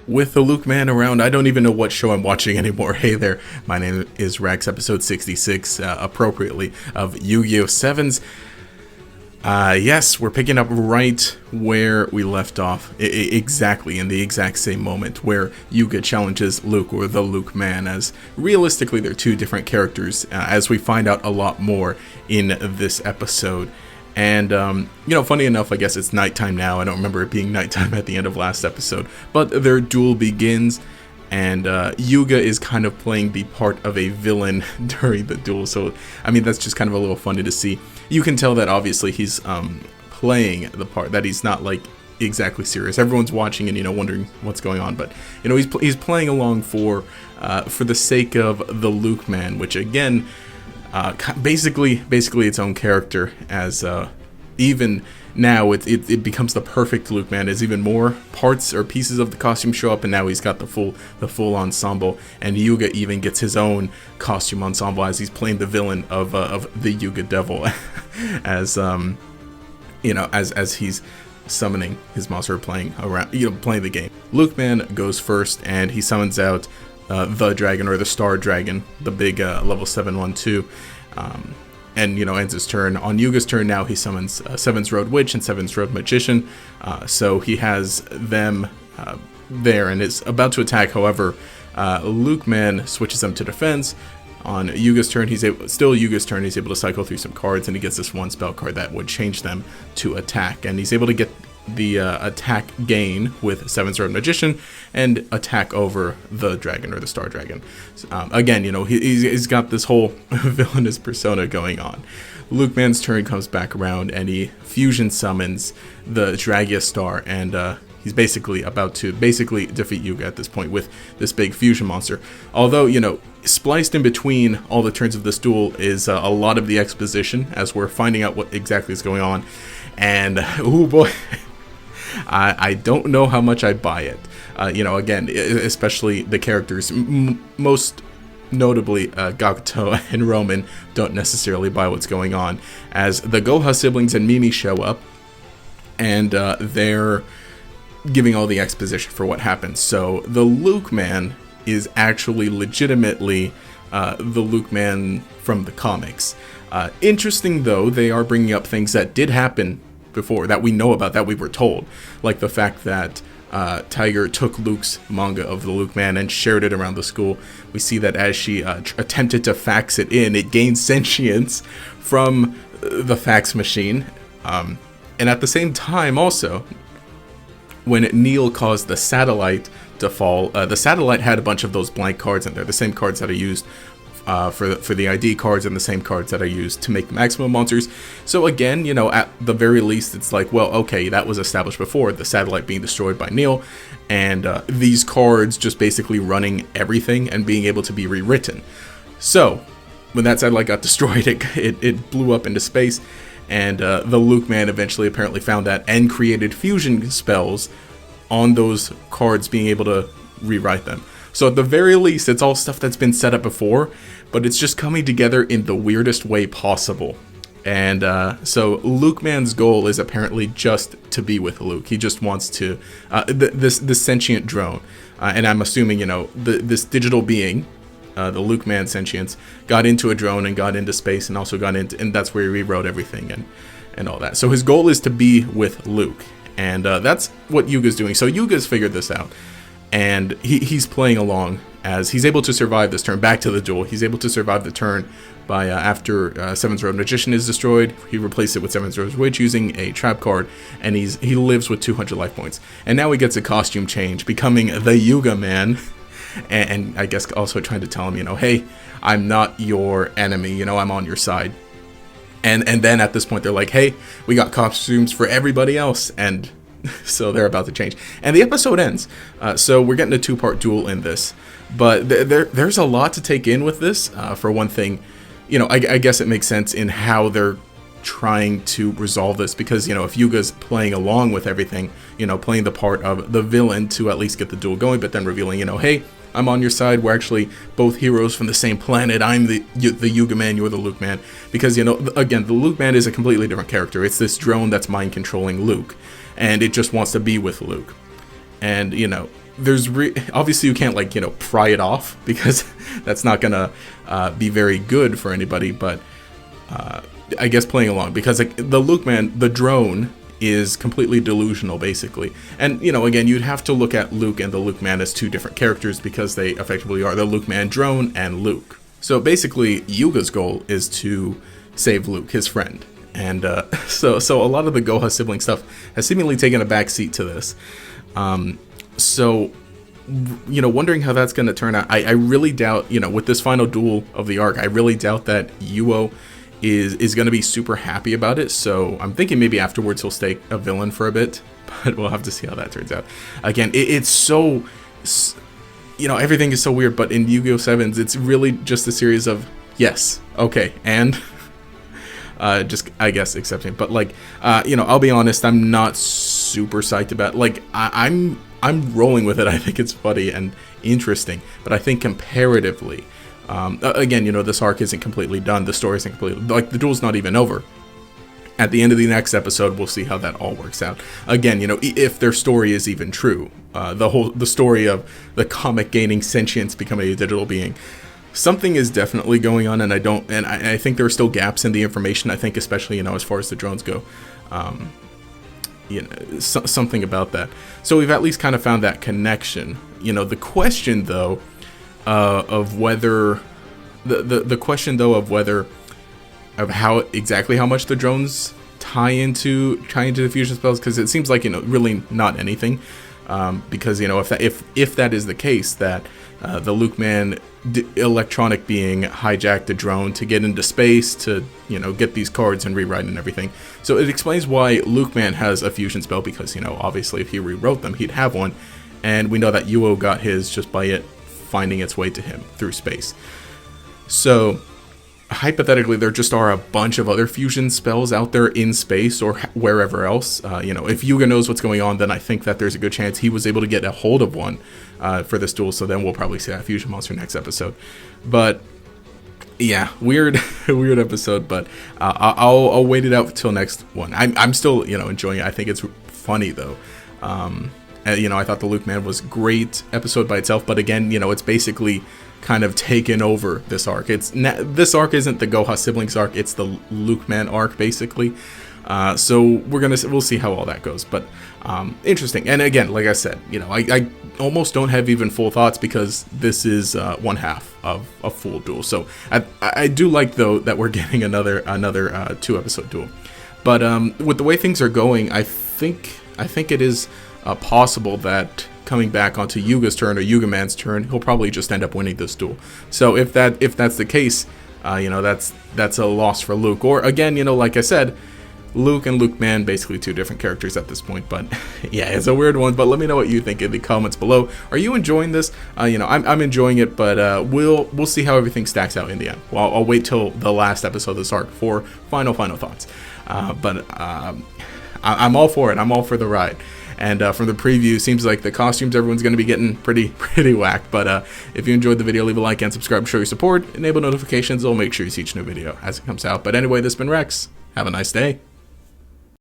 With the Luke man around, I don't even know what show I'm watching anymore. Hey there, my name is Rex, episode 66, appropriately, of Yu-Gi-Oh! Sevens. Yes, we're picking up right where we left off, exactly in the exact same moment where Yuga challenges Luke, or the Luke man, as realistically they're two different characters, as we find out a lot more in this episode. And, funny enough, I guess it's nighttime now. I don't remember it being nighttime at the end of last episode. But their duel begins, and Yuga is kind of playing the part of a villain during the duel. So, I mean, that's just kind of a little funny to see. You can tell that obviously he's playing the part, that he's not, like, exactly serious. Everyone's watching and, wondering what's going on. But, he's playing along for the sake of the Luke man, which, again... basically its own character, as even now it becomes the perfect Luke man, as even more parts or pieces of the costume show up, and now he's got the full ensemble, and Yuga even gets his own costume ensemble as he's playing the villain of the Yuga Devil, as as he's summoning his monster, playing the game. Luke man goes first, and he summons out the dragon, or the star dragon, the big level 7/1/2, and ends his turn. On Yuga's turn now, he summons Seven's Road Witch and Seven's Road Magician, so he has them there and is about to attack. However, Luke man switches them to defense. On Yuga's turn, he's able to cycle through some cards, and he gets this one spell card that would change them to attack, and he's able to get the attack gain with Seven's Road Magician and attack over the dragon, or the star dragon. Again, he's got this whole villainous persona going on. Luke man's turn comes back around, and he fusion summons the Dragia Star, and he's basically about to defeat Yuga at this point with this big fusion monster. Although, spliced in between all the turns of this duel is a lot of the exposition, as we're finding out what exactly is going on. And, oh boy, I don't know how much I buy it. Again, especially the characters, most notably Gakuto and Roman, don't necessarily buy what's going on, as the Goha siblings and Mimi show up, and they're giving all the exposition for what happened. So the Luke man is actually legitimately the Luke man from the comics. Interesting though, they are bringing up things that did happen before, that we know about, that we were told, like the fact that Tiger took Luke's manga of the Luke man and shared it around the school. We see that as she attempted to fax it in, it gained sentience from the fax machine, and at the same time also, when Neil caused the satellite to fall, the satellite had a bunch of those blank cards in there, the same cards that are used for the ID cards, and the same cards that are used to make the maximum monsters. So again, at the very least, it's like, well, okay, that was established before, the satellite being destroyed by Neil, and these cards just basically running everything and being able to be rewritten. So when that satellite got destroyed, it blew up into space, and the Luke man eventually apparently found that and created fusion spells on those cards, being able to rewrite them. So at the very least, it's all stuff that's been set up before, but it's just coming together in the weirdest way possible. And so Luke man's goal is apparently just to be with Luke. He just wants to, this sentient drone, and I'm assuming, this digital being, the Luke man sentience, got into a drone and got into space, and also got into, and that's where he rewrote everything and all that. So his goal is to be with Luke, and that's what Yuga's doing. So Yuga's figured this out. And he's playing along, as he's able to survive this turn. Back to the duel. He's able to survive the turn by, after Seven's Road Magician is destroyed, he replaced it with Seven's Road Witch using a trap card, and he lives with 200 life points. And now he gets a costume change, becoming the Yuga man, and I guess also trying to tell him, hey, I'm not your enemy, I'm on your side. And then at this point, they're like, hey, we got costumes for everybody else, and so they're about to change, and the episode ends. So we're getting a two-part duel in this, but there's a lot to take in with this. For one thing, I guess it makes sense in how they're trying to resolve this, because if Yuga's playing along with everything, playing the part of the villain to at least get the duel going, but then revealing, hey, I'm on your side. We're actually both heroes from the same planet. I'm the Yuga Man, you're the Luke Man. Because, you know, again, the Luke Man is a completely different character. It's this drone that's mind controlling Luke, and it just wants to be with Luke. And, you know, there's obviously you can't, like, you know, pry it off, because that's not gonna be very good for anybody. But I guess playing along, because, like, the Luke Man, the drone, is completely delusional, basically. And, you know, again, you'd have to look at Luke and the Luke Man as two different characters, because they effectively are the Luke Man drone and Luke. So basically, Yuga's goal is to save Luke, his friend. And so a lot of the Goha sibling stuff has seemingly taken a backseat to this. So, you know, wondering how that's going to turn out. I really doubt, you know, with this final duel of the arc, I really doubt that Yuo is going to be super happy about it. So I'm thinking maybe afterwards he'll stay a villain for a bit, but we'll have to see how that turns out. Again, it's so, you know, everything is so weird, but in Yu-Gi-Oh! Sevens, it's really just a series of yes, okay, and just, I guess, accepting. But, like, you know, I'll be honest, I'm not super psyched about, like, I'm rolling with it. I think it's funny and interesting, but I think comparatively, again, you know, this arc isn't completely done. The story isn't completely, like, the duel's not even over. At the end of the next episode, we'll see how that all works out. Again, you know, if their story is even true, the story of the comic gaining sentience, becoming a digital being, something is definitely going on, and I think there are still gaps in the information. I think, especially, you know, as far as the drones go, you know, something about that. So we've at least kind of found that connection. You know, the question though, of whether the question though of whether how exactly how much the drones tie into the fusion spells, because it seems like, you know, really not anything, because, you know, if that is the case, that the Luke Man electronic being hijacked the drone to get into space to, you know, get these cards and rewrite and everything. So it explains why Luke Man has a fusion spell, because, you know, obviously if he rewrote them, he'd have one, and we know that Yuo got his just by it finding its way to him through space. So hypothetically, there just are a bunch of other fusion spells out there in space or wherever else. You know, if Yuga knows what's going on, then I think that there's a good chance he was able to get a hold of one for this duel. So then we'll probably see that fusion monster next episode. But yeah, weird episode. But I'll wait it out till next one. I'm still, you know, enjoying it. I think it's funny though. You know, I thought the Luke Man was great episode by itself, but again, you know, it's basically kind of taken over this arc. This arc isn't the Goha siblings arc, it's the Luke Man arc, basically. So we'll see how all that goes, but interesting. And again, like I said, you know, I almost don't have even full thoughts, because this is one half of a full duel. So I do like, though, that we're getting another 2-episode duel. But with the way things are going, I think it is possible that coming back onto Yuga's turn or Yuga Man's turn, he'll probably just end up winning this duel. So if that's the case, you know, that's a loss for Luke. Or again, you know, like I said, Luke and Luke Man, basically two different characters at this point. But yeah, it's a weird one. But let me know what you think in the comments below. Are you enjoying this? You know, I'm enjoying it, but we'll see how everything stacks out in the end. Well, I'll wait till the last episode of this arc for final thoughts. But I'm all for it. I'm all for the ride. And from the preview, seems like the costumes everyone's going to be getting pretty whacked. But if you enjoyed the video, leave a like and subscribe to show your support. Enable notifications. I'll make sure you see each new video as it comes out. But anyway, this has been Rex. Have a nice day.